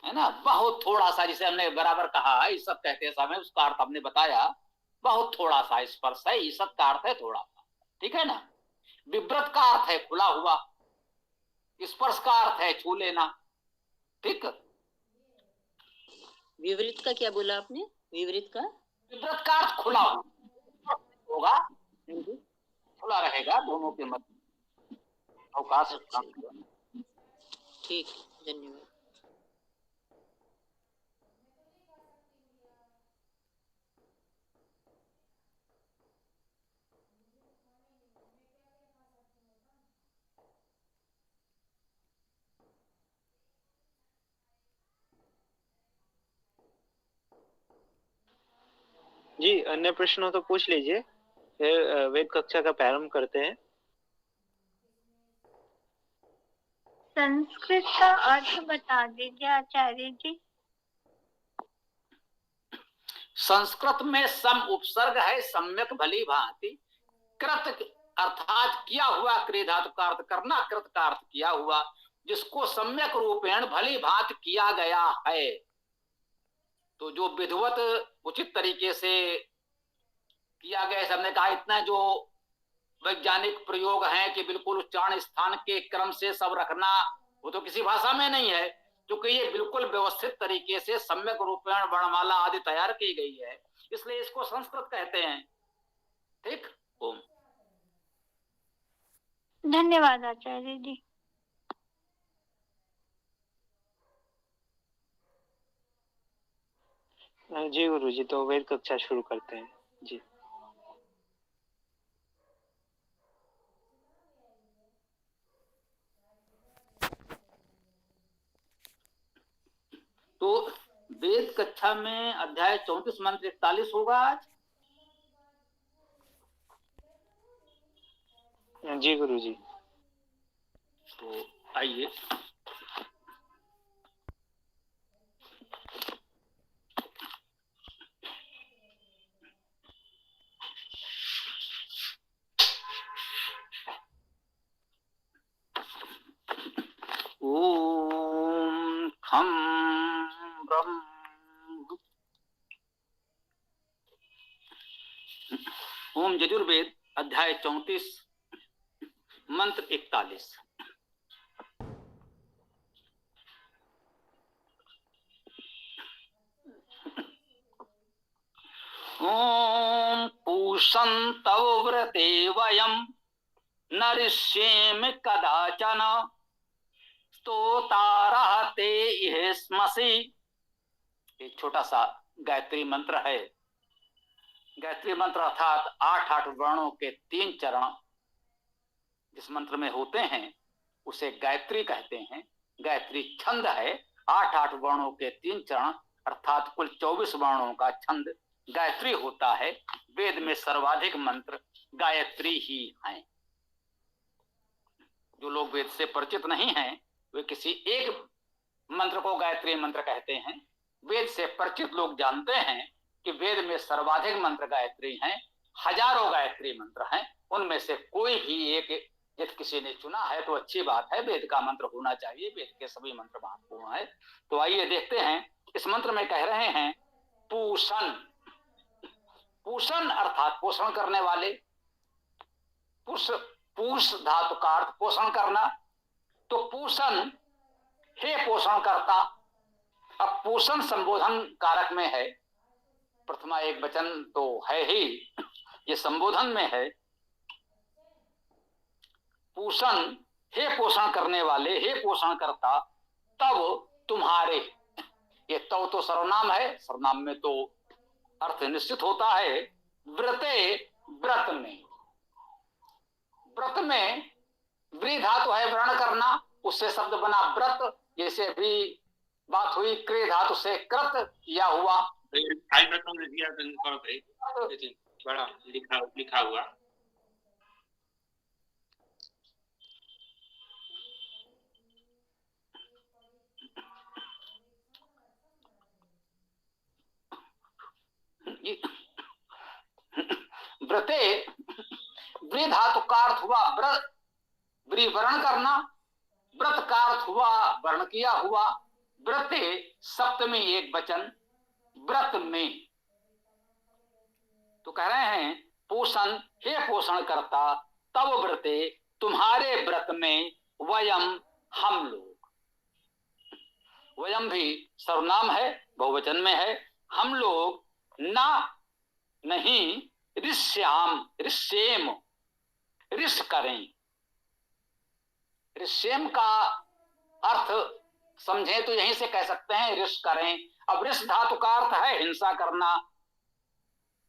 है ना, बहुत थोड़ा सा, जिसे हमने बराबर कहा है ईसत कहते समय, उसका अर्थ हमने बताया, बहुत थोड़ा सा स्पर्श है, ईसत का अर्थ है थोड़ा सा, ठीक है ना। विव्रत का अर्थ है खुला हुआ, स्पर्श का अर्थ है छू लेना, ठीक। विवृत का क्या बोला आपने? विवृत का? विव्रत का अर्थ खुला होगा, खुला रहेगा, दोनों के मध्य अवकाश। अच्छा, ठीक, धन्यवाद। जी, अन्य प्रश्न हो तो पूछ लीजिए, फिर वेद कक्षा का प्रारंभ करते हैं। संस्कृत का अर्थ बता दीजिए आचार्य जी। संस्कृत में सम उपसर्ग है, सम्यक भली भांति, कृत अर्थात किया हुआ, क्रिया धातु का अर्थ करना, कृत का अर्थ किया हुआ, जिसको सम्यक रूपेण भली भांति किया गया है। तो जो विधिवत उचित तरीके से किया गया, हमने कहा इतना जो वैज्ञानिक प्रयोग हैं कि बिल्कुल उच्चारण स्थान के क्रम से सब रखना, वो तो किसी भाषा में नहीं है, क्योंकि ये बिल्कुल व्यवस्थित तरीके से सम्यक रूपेण वर्णमाला आदि तैयार की गई है, इसलिए इसको संस्कृत कहते हैं, ठीक। ओम। धन्यवाद आचार्य जी। जी गुरु जी, तो वेद कक्षा शुरू करते हैं जी। तो वेद कक्षा में अध्याय 34 मंत्र 41 होगा आज। जी गुरु जी। तो आइए, ओम खम ब्रह्म। ओम यजुर्वेद अध्याय 34 मंत्र 41। ओम पूषं तव व्रते वयं न ऋष्येम कदाचन स्तोतारः ते इह स्मसि। एक छोटा सा गायत्री मंत्र है। गायत्री मंत्र अर्थात 8 वर्णों के 3 चरण जिस मंत्र में होते हैं उसे गायत्री कहते हैं। गायत्री छंद है। 8 वर्णों के 3 चरण अर्थात कुल 24 वर्णों का छंद गायत्री होता है। वेद में सर्वाधिक मंत्र गायत्री ही हैं। जो लोग वेद से परिचित नहीं हैं वे किसी एक मंत्र को गायत्री मंत्र कहते हैं। वेद से परिचित लोग जानते हैं कि वेद में सर्वाधिक मंत्र गायत्री हैं। हजारों गायत्री मंत्र हैं। उनमें से कोई भी एक यदि किसी ने चुना है तो अच्छी बात है। वेद का मंत्र होना चाहिए। वेद के सभी मंत्र महत्वपूर्ण है। तो आइए देखते हैं। इस मंत्र में कह रहे हैं पूषण। पूषण अर्थात पोषण करने वाले। पूष धातु का अर्थ पोषण करना। तो पूषण हे पोषण करता। अब पूषण संबोधन कारक में है। प्रथमा एक वचन तो है ही, ये संबोधन में है। पूषण हे पोषण करने वाले, हे पोषण करता तब तुम्हारे। ये तब तो सर्वनाम है। सर्वनाम में तो अर्थ निश्चित होता है। व्रते व्रत में। व्रत में व्री धातु है व्रण करना, उससे शब्द बना व्रत। जैसे भी बात हुई क्रिय धातु से कृत किया हुआ। बड़ा लिखा हुआ व्रते व्री धातु का अर्थ हुआ व्रत, व्री वर्ण करना। व्रत का अर्थ हुआ वर्ण किया हुआ। व्रते सप्तमी एक वचन व्रत में। तो कह रहे हैं पोषण हे पोषण करता तब व्रते तुम्हारे व्रत में वयम हम लोग। वयम भी सर्वनाम है, बहुवचन में है। हम लोग ना नहीं ऋष्याम ऋष्येम ऋष करें। ऋष्येम का अर्थ समझे तो यहीं से कह सकते हैं ऋष करें। अब ऋष धातु का अर्थ है हिंसा करना,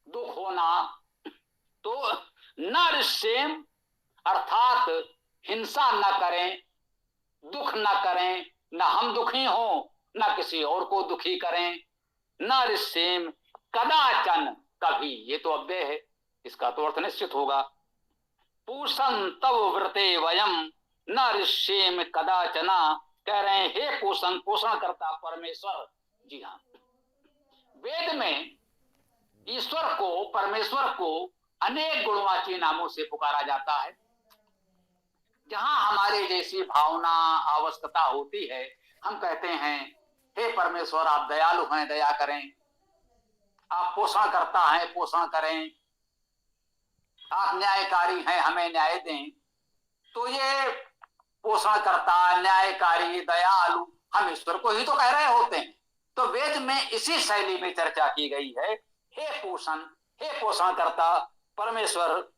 दुख होना। तो न ऋष्येम अर्थात हिंसा न करें, दुख न करें। न हम दुखी हो न किसी और को दुखी करें। न ऋष्येम कदाचन कभी। ये तो अव्यय है, इसका तो अर्थ निश्चित होगा। पूषण तव व्रते वयम न ऋष्येम कदाचना। कह रहे हैं हे पोषण पोषण करता परमेश्वर। जी हाँ, वेद में ईश्वर को परमेश्वर को अनेक गुणवाची नामों से पुकारा जाता है। जहां हमारे जैसी भावना आवश्यकता होती है हम कहते हैं हे परमेश्वर आप दयालु हैं दया करें। आप पोषण करता है पोषण करें। आप न्यायकारी हैं हमें न्याय दें। तो ये पोषण करता न्यायकारी दयालु हम ईश्वर को ही तो कह रहे होते हैं। तो वेद में इसी शैली में चर्चा की गई है। हे पोषण करता परमेश्वर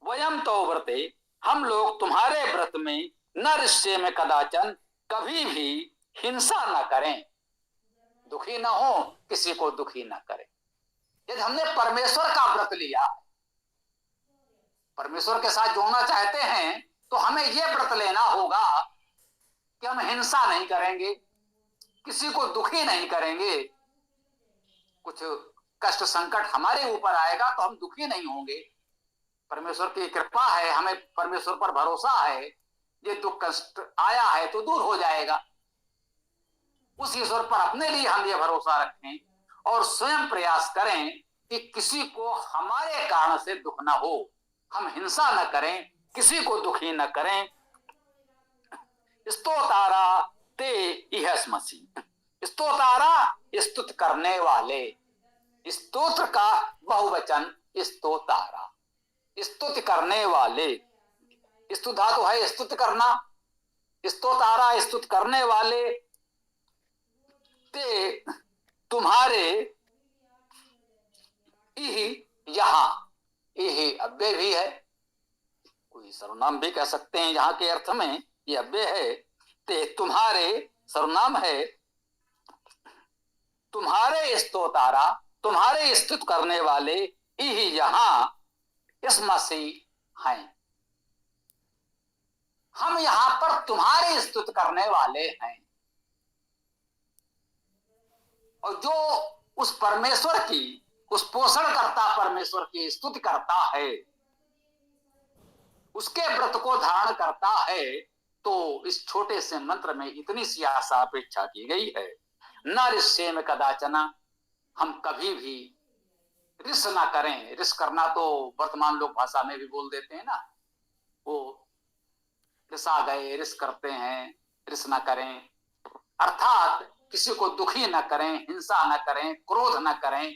वयम तो व्रते हम लोग तुम्हारे व्रत में न ऋष्य में कदाचन कभी भी हिंसा न करें, दुखी न हो, किसी को दुखी न करें। यदि हमने परमेश्वर का व्रत लिया, परमेश्वर के साथ जोड़ना चाहते हैं तो हमें यह व्रत लेना होगा कि हम हिंसा नहीं करेंगे, किसी को दुखी नहीं करेंगे। कुछ कष्ट संकट हमारे ऊपर आएगा तो हम दुखी नहीं होंगे। परमेश्वर की कृपा है, हमें परमेश्वर पर भरोसा है। ये दुख कष्ट आया है तो दूर हो जाएगा। उस ईश्वर पर अपने लिए हम ये भरोसा रखें और स्वयं प्रयास करें कि किसी को हमारे कारण से दुख ना हो। हम हिंसा न करें, किसी को दुखी न करें। स्तोतारा ते इह स्मसि। स्तोतारा स्तुत करने वाले। स्तोत्र का बहुवचन स्तोतारा, स्तुति करने वाले। स्तुत धातु है स्तुत करना। स्तोतारा स्तुत करने वाले। ते तुम्हारे यहाँ, ये अव्यय भी है, कोई सर्वनाम भी कह सकते हैं यहाँ के अर्थ में, ये अव्यय है। ते तुम्हारे सर्वनाम है, तुम्हारे स्तोतारा, तुम्हारे स्तुत करने वाले ही यहाँ इस मसीह हैं। हम यहाँ पर तुम्हारे स्तुत करने वाले हैं। और जो उस परमेश्वर की, उस पोषणकर्ता परमेश्वर की स्तुति करता है, उसके व्रत को धारण करता है, तो इस छोटे से मंत्र में इतनी सी आशा अपेक्षा की गई है। न रिश्येम कदाचना, हम कभी भी रिस ना करें। रिस करना तो वर्तमान लोग भाषा में भी बोल देते हैं ना, वो रिसा गए, रिस करते हैं, रिस ना करें, अर्थात किसी को दुखी न करें, हिंसा न करें, क्रोध न करें।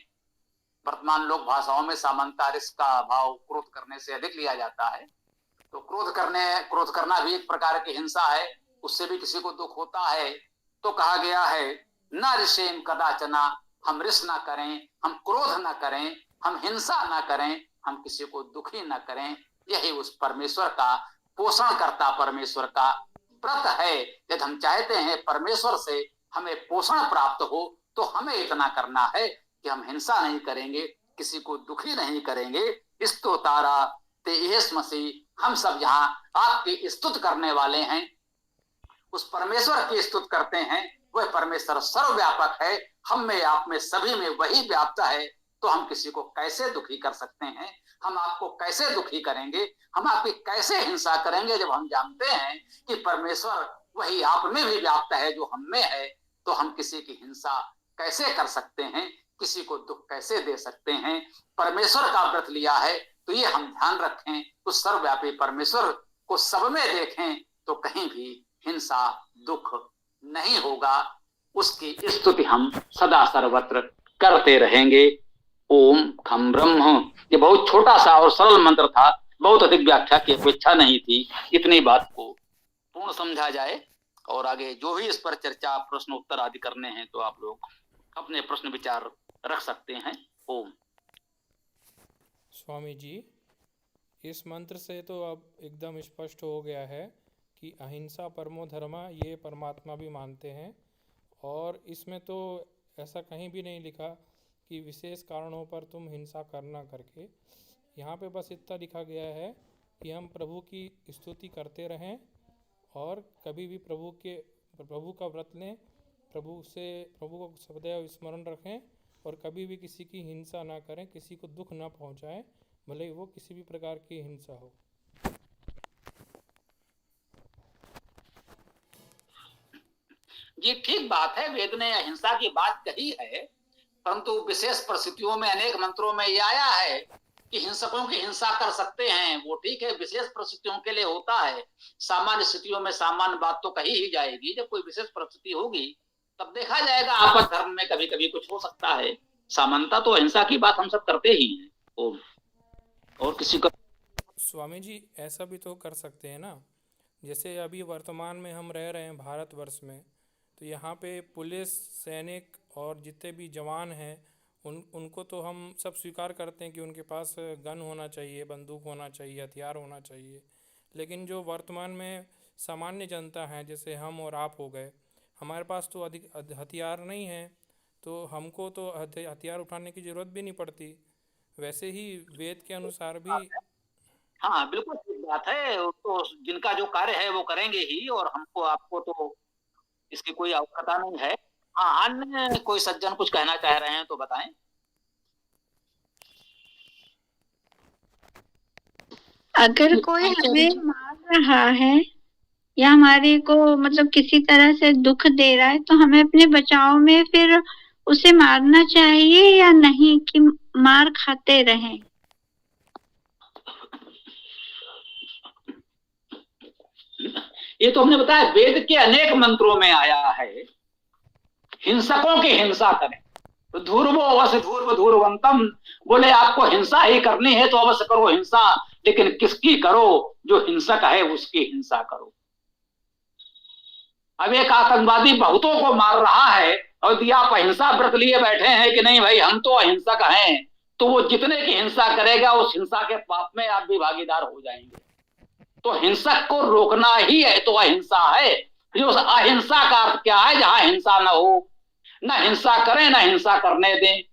वर्तमान लोग भाषाओं में सामान्यतः रिस का भाव क्रोध करने से अधिक लिया जाता है। तो क्रोध करना भी एक प्रकार की हिंसा है, उससे भी किसी को दुख होता है। तो कहा गया है न रिशेम कदाचना, हम रिस ना करें, हम क्रोध ना करें, हम हिंसा ना करें, हम किसी को दुखी ना करें। यही उस परमेश्वर का, पोषण करता परमेश्वर का व्रत है। यदि हम चाहते हैं परमेश्वर से हमें पोषण प्राप्त हो, तो हमें इतना करना है कि हम हिंसा नहीं करेंगे, किसी को दुखी नहीं करेंगे। स्तोतारा ते यीशु मसीह, हम सब यहाँ आपकी स्तुति करने वाले हैं, उस परमेश्वर की स्तुति करते हैं। वह परमेश्वर सर्वव्यापक है, हम में, आप में, सभी में वही व्याप्त है। तो हम किसी को कैसे दुखी कर सकते हैं? हम आपको कैसे दुखी करेंगे? हम आपकी कैसे हिंसा करेंगे जब हम जानते हैं कि परमेश्वर वही आप में भी व्याप्त है जो हम में है? तो हम किसी की हिंसा कैसे कर सकते हैं? किसी को दुख कैसे दे सकते हैं? परमेश्वर का व्रत लिया है तो ये हम ध्यान रखें, उस सर्वव्यापी परमेश्वर को सब में देखें, तो कहीं भी हिंसा, दुख नहीं होगा। उसकी स्तुति हम सदा सर्वत्र करते रहेंगे। ओम खम ब्रह्म। ये बहुत छोटा सा और सरल मंत्र था, बहुत अधिक व्याख्या की अपेक्षा नहीं थी। इतनी बात को पूर्ण समझा जाए, और आगे जो भी इस पर चर्चा, प्रश्न उत्तर आदि करने हैं तो आप लोग अपने प्रश्न विचार रख सकते हैं। ओम। स्वामी जी, इस मंत्र से तो अब एकदम स्पष्ट हो गया है कि अहिंसा परमो धर्मा, ये परमात्मा भी मानते हैं। और इसमें तो ऐसा कहीं भी नहीं लिखा कि विशेष कारणों पर तुम हिंसा करना करके। यहाँ पे बस इतना लिखा गया है कि हम प्रभु की स्तुति करते रहें और कभी भी प्रभु का व्रत लें, प्रभु को सदैव स्मरण रखें, और कभी भी किसी की हिंसा ना करें, किसी को दुख ना पहुंचाएं, भले वो किसी भी प्रकार की हिंसा हो। ये ठीक बात है, वेद ने अहिंसा की बात कही है, परंतु विशेष परिस्थितियों में अनेक मंत्रों में यह आया है कि हिंसकों की हिंसा कर सकते हैं। वो ठीक है, विशेष परिस्थितियों के लिए होता है। सामान्य स्थितियों में सामान्य बात तो कही ही जाएगी। जब कोई विशेष परिस्थिति होगी तब देखा जाएगा। आपस धर्म में कभी कभी कुछ हो सकता है। सामान्यता तो अहिंसा की बात हम सब करते ही हैं। और किसी का स्वामी जी ऐसा भी तो कर सकते हैं ना, जैसे अभी वर्तमान में हम रह रहे हैं भारतवर्ष में, तो यहाँ पे पुलिस, सैनिक और जितने भी जवान हैं उनको तो हम सब स्वीकार करते हैं कि उनके पास गन होना चाहिए, बंदूक होना चाहिए, हथियार होना चाहिए। लेकिन जो वर्तमान में सामान्य जनता है, जैसे हम और आप हो गए, हमारे पास तो अधिक हथियार नहीं है, तो हमको तो हथियार उठाने की ज़रूरत भी नहीं पड़ती। वैसे ही वेद के अनुसार भी। हाँ, बिल्कुल ठीक बात है। तो जिनका जो कार्य है वो करेंगे ही, और हमको आपको तो इसकी कोई आवश्यकता नहीं है। हाँ, अन्य कोई सज्जन कुछ कहना चाह रहे हैं तो बताएं। अगर कोई हमें मार रहा है या हमारे को मतलब किसी तरह से दुख दे रहा है, तो हमें अपने बचाव में फिर उसे मारना चाहिए या नहीं, कि मार खाते रहें? ये तो हमने बताया, वेद के अनेक मंत्रों में आया है हिंसकों की हिंसा करें। तो धूर्वो अवश्य धूर्व धूर्वंतम, बोले आपको हिंसा ही करनी है तो अवश्य करो हिंसा, लेकिन किसकी करो? जो हिंसक है उसकी हिंसा करो। अब एक आतंकवादी बहुतों को मार रहा है और यदि आप अहिंसा व्रत लिए बैठे हैं कि नहीं भाई हम तो अहिंसक हैं, तो वो जितने की हिंसा करेगा उस हिंसा के पाप में आप भी भागीदार हो जाएंगे। तो हिंसक को रोकना ही है तो अहिंसा है। जो अहिंसा का अर्थ क्या है? जहां हिंसा न हो, न हिंसा करें न हिंसा करने दें।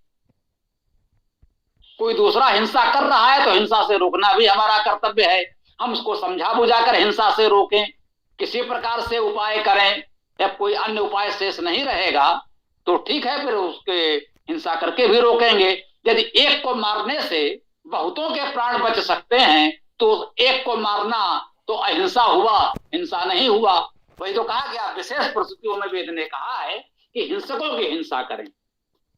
कोई दूसरा हिंसा कर रहा है तो हिंसा से रोकना भी हमारा कर्तव्य है। हम उसको समझा बुझाकर हिंसा से रोकें, किसी प्रकार से उपाय करें, जब कोई अन्य उपाय शेष नहीं रहेगा तो ठीक है, फिर उसके हिंसा करके भी रोकेंगे। यदि एक को मारने से बहुतों के प्राण बच सकते हैं तो एक को मारना तो अहिंसा हुआ, हिंसा नहीं हुआ। वही तो कहा गया, विशेष परिस्थितियों में वेद ने कहा है कि हिंसकों की हिंसा करें।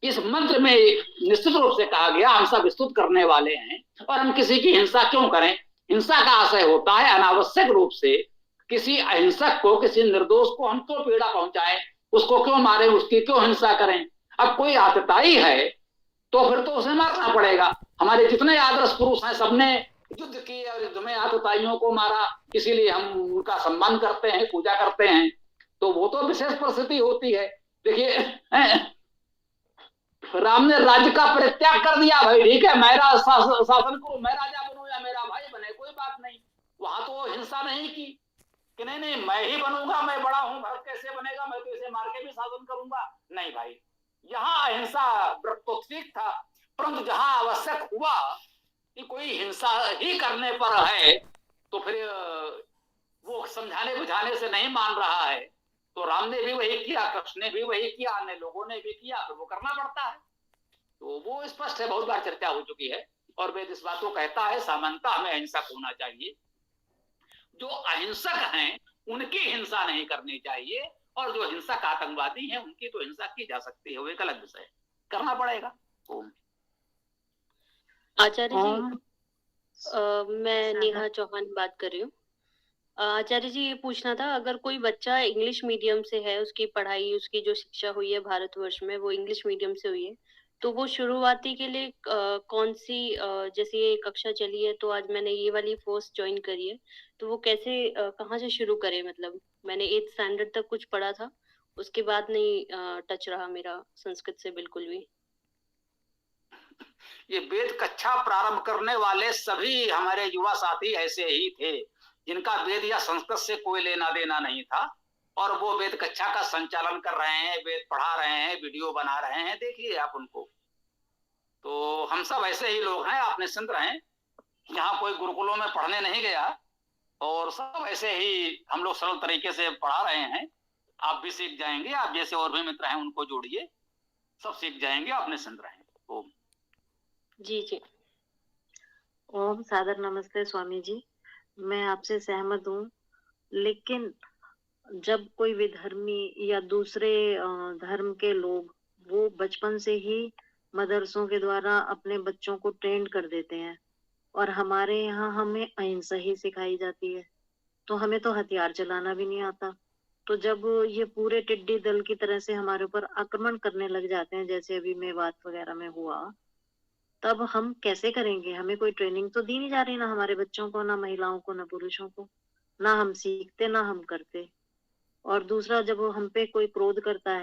इस मंत्र में निश्चित रूप से कहा गया हम सब स्तुत करने वाले हैं और हम किसी की हिंसा क्यों करें? हिंसा का आशय होता है अनावश्यक रूप से किसी अहिंसक को, किसी निर्दोष को हम क्यों पीड़ा पहुंचाएं, उसको क्यों मारें, उसकी क्यों हिंसा करें? अब कोई आतताई है तो फिर तो उसे मारना पड़ेगा। हमारे जितने आदर्श पुरुष हैं सबने युद्ध किए और युद्ध में आतताइयों को मारा, इसीलिए हम उनका सम्मान करते हैं, पूजा करते हैं। तो वो तो विशेष परिस्थिति होती है। देखिए राम ने राज्य का परित्याग कर दिया, भाई ठीक है, मेरा शासन करो, मैं राजा बनूं या मेरा भाई बने, कोई बात नहीं। वहां तो हिंसा नहीं की कि नहीं नहीं मैं ही बनूंगा, मैं बड़ा हूं, भारत कैसे बनेगा, मैं तो इसे मार के भी शासन करूंगा। नहीं भाई, यहाँ अहिंसा व्रत तो ठीक था, परंतु जहां आवश्यक हुआ कि कोई हिंसा ही करने पर है तो फिर वो समझाने बुझाने से नहीं मान रहा है। तो राम ने भी वही किया, कृष्ण ने भी वही किया, अन्य लोगों ने भी किया, तो वो करना पड़ता है। तो वो स्पष्ट है, बहुत बार चर्चा हो चुकी है और वेद इस बात को कहता है सामान्यतः हमें अहिंसक होना चाहिए। जो अहिंसक हैं उनकी हिंसा नहीं करनी चाहिए और जो हिंसक आतंकवादी हैं उनकी तो हिंसा की जा सकती है, वो एक अलग विषय, करना पड़ेगा। आचार्य जी, मैं नेहा चौहान बात कर रही हूँ। आचार्य जी, ये पूछना था, अगर कोई बच्चा इंग्लिश मीडियम से है, उसकी पढ़ाई, उसकी जो शिक्षा हुई है भारतवर्ष में वो इंग्लिश मीडियम से हुई है, तो वो शुरुआती के लिए कौन सी, जैसे ये कक्षा चली है तो आज मैंने ये वाली कोर्स ज्वाइन करी है, तो वो कैसे कहाँ से शुरू करे? मतलब मैंने 8th स्टैंडर्ड तक कुछ पढ़ा था, उसके बाद नहीं टच रहा मेरा संस्कृत से बिल्कुल भी। ये वेद कक्षा प्रारंभ करने वाले सभी हमारे युवा साथी ऐसे ही थे जिनका वेद या संस्कृत से कोई लेना देना नहीं था और वो वेद कक्षा का संचालन कर रहे हैं, वेद पढ़ा रहे हैं, वीडियो बना रहे हैं, देखिए आप उनको। तो हम सब ऐसे ही लोग हैं, आप निश्चिंत रहें, यहाँ कोई गुरुकुलों में पढ़ने नहीं गया और सब ऐसे ही हम लोग सरल तरीके से पढ़ा रहे हैं। आप भी सीख जाएंगे, आप जैसे और भी मित्र हैं उनको जोड़िए, सब सीख जाएंगे, आप निश्चिंत रहें। ओम जी जी। ओम सादर नमस्ते स्वामी जी, मैं आपसे सहमत हूँ, लेकिन जब कोई विधर्मी या दूसरे धर्म के लोग वो बचपन से ही मदरसों के द्वारा अपने बच्चों को ट्रेंड कर देते हैं और हमारे यहाँ हमें अहिंसा ही सिखाई जाती है, तो हमें तो हथियार चलाना भी नहीं आता। तो जब ये पूरे टिड्डी दल की तरह से हमारे ऊपर आक्रमण करने लग जाते हैं, जैसे अभी मेवात वगैरह में हुआ, तब हम कैसे करेंगे? हमें कोई ट्रेनिंग तो दी नहीं जा रही, ना हमारे बच्चों को, ना महिलाओं को, ना पुरुषों को, ना हम सीखते ना हम करते। और दूसरा, जब वो हम पे कोई क्रोध करता है